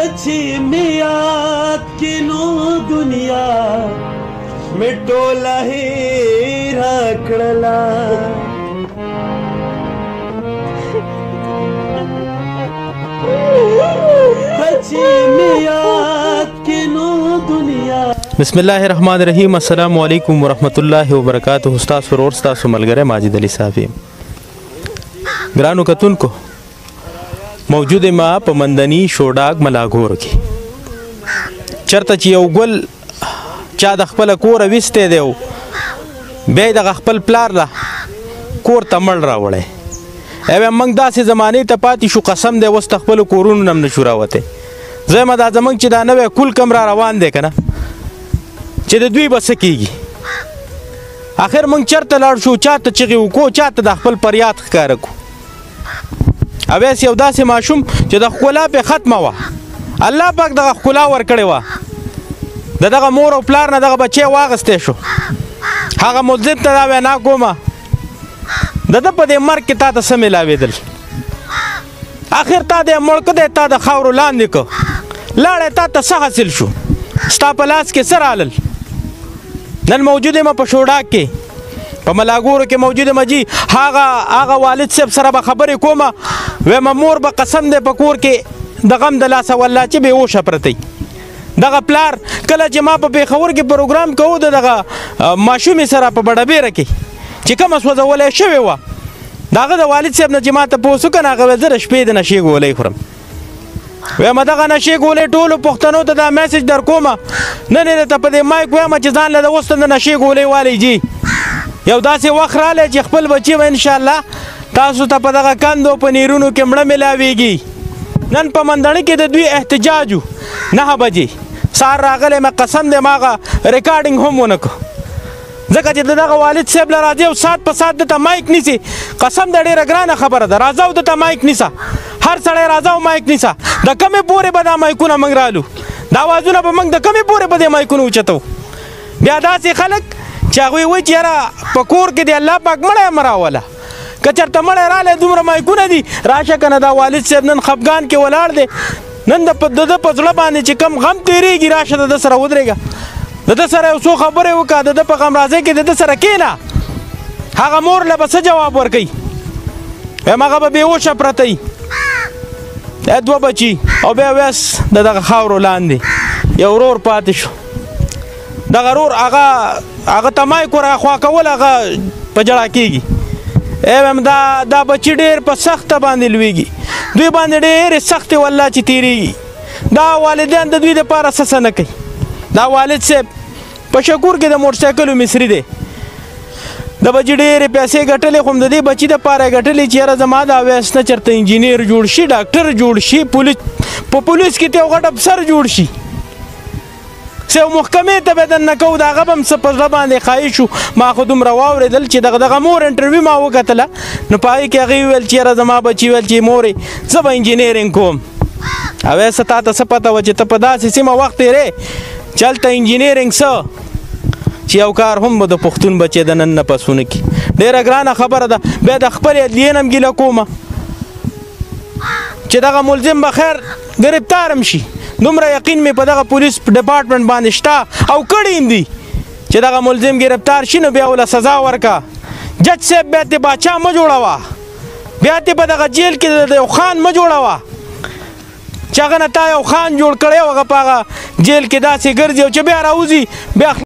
अच्छी मियाद की नो दुनिया मिटोला ही राखड़ला अच्छी मियाद की नो दुनिया। बिस्मिल्लाहिर्रहमानिर्रहीम। अस्सलामु अलैकुम वरहमतुल्लाहि वबरकातुहू। उस्ताद सरोर उस्ताद मलगरे माजिद अली साहब ग्रानू कतुन को मौजूद मा په مندني شوډاګ ملاګور کې چرته چې یو ګل چا د خپل کور وسته دیو به د خپل پلار لا کور تمل راوړې اوی موږ داسې زمانه ته پاتې شو قسم دی وست خپل کورونو نم نشو راوته زما دا زمنګ چې دا نوې کول کم را روان دی کنه چې د دوی بس کیږي اخر موږ چرته لاړ شو چاته چغي وکړو چاته د خپل پریاد ښکار کو اویس یو داسې ماشوم چې د خلا په ختمه وا الله پاک دغه خلا ور کړی وا دغه مور او پلار نه دغه بچي واغسته شو هغه ملزم ته دا وینا کومه دغه په دې مرګ کې تا ته سم ملاویدل اخر تا دې ملک دې تا د خاور لاندې کو لاړه تا ته څه حاصل شو ستا په لاس کې سره علل نن موجوده ما په شوډاک کې په ملاګورو کې موجوده مجي هغه والد صاحب سره به خبرې کومه و مور به قسم دې په کور کې د غم د لاسه والله چې به وشه پرتی دغه پلار کله چې ما په پیښور کې پروګرام کوو دغه ماشومې سره په بډبیره کې چې کوم سوځولې شوی و دغه د والد صاحب نه چې ما ته پوسو کنه هغه زره شپې د نشي ګولې خورم و ما دغه نشي ګولې ټولو پښتنو ته دا میسج در کومه نه ته په دې مایک وایم چې ځان له وسته د نشي ګولې والی جی یو داسې وخت رالی چې خپل بچي به انشاءالله تاسو ته په دغه کندو په نیرونو کې مړه ملاویږي نن په مندړۍ کې د دوی احتجاج و 9 بجې سهار راغلی مې قسم دی ما هغه ریکارډینګ هم ونه کړو ځکه چې دغه والد صاحب له راځي او سات په سات دته مایک نیسي قسم د ډېره ګرانه خبره ده راځه او دته مایک نیسه هر سړی راځه او مایک نیسه د کمې پورې به دا مایکونه موږ رالو دا اوازونه به موږ د کمې پورې به دې مایکونه اوچتو بیا داسې خلک چې هغوی وایي چې یاره په کور کې د الله پاک مړی مه راوله که چېرته مړی رالی دومره مایکونه دي راشه که نه دا والد صاحب نن خفګان کې ولاړ دی نن د ده په زړه باندې چې کم غم تېرېږي راشه د ده سره ودرېږه د ده سره یو څو خبرې وکړه د ده په غمرازۍ کې د ده سره کښېنه هغه مور له به څه جواب ورکوي وایم هغه به بېهوشه پرته وي 2 بچي او بیا ویس د دغه خاورو لاندې یو ورور پاتې شو دغه ورور هغه ته مایک ور خوا کول هغه په ژړا کېږي وایم دا بچي ډېر په سخته باندې لویږي دوی باندې ډېرې سختې والله چې تېرېږي دا والدین د دوی دپاره څه نه کوي دا والد صاحب په شکور کې د موټرسایکلو مصري دی د بچي ډېرې پیسې ګټلې خو هم د دې بچي دپاره یې ګټلې چې یاره زما دا ویس نه چېرته انجینیر جوړ شي ډاکټر جوړ شي په پولیس کې ته یو غټ افسر جوړ شي څه محکمې ته به دننه کوو د هغه به هم څه په زړه باندې خایي شو ما خو دومره واورېدل چې دغه مور انټرویو ما وکتله نو په هغې کې هغې وویل چې یاره زما بچي ویل چې مورې زه به انجینیرینګ کوم اویسه تا ته څه پته وه چې ته په داسې سیمه وخت تېرې چې هلته انجینیرینګ څه چې یو کار هم به د پښتون بچې د نن نه پسونه کې ډېره ګرانه خبره ده بیا د خپلې عدلیې نه هم ګیله کومه چې دغه ملزم به خیر ګرفتار هم شي دومره یقین مې په دغه پولیس ډپارټمنټ باندې شته او کړي هم دي چې دغه ملزم ګرفتار شي نو بیا وله سزا ورکه جج صاحب بیا تې باچا مه جوړوه بیا تې په دغه جیل کې د یو خان مه جوړوه چې هغه نه تا یو خان جوړ کړی او هغه په هغه جیل کې داسې ګرځي او چې بیا راوځي بیا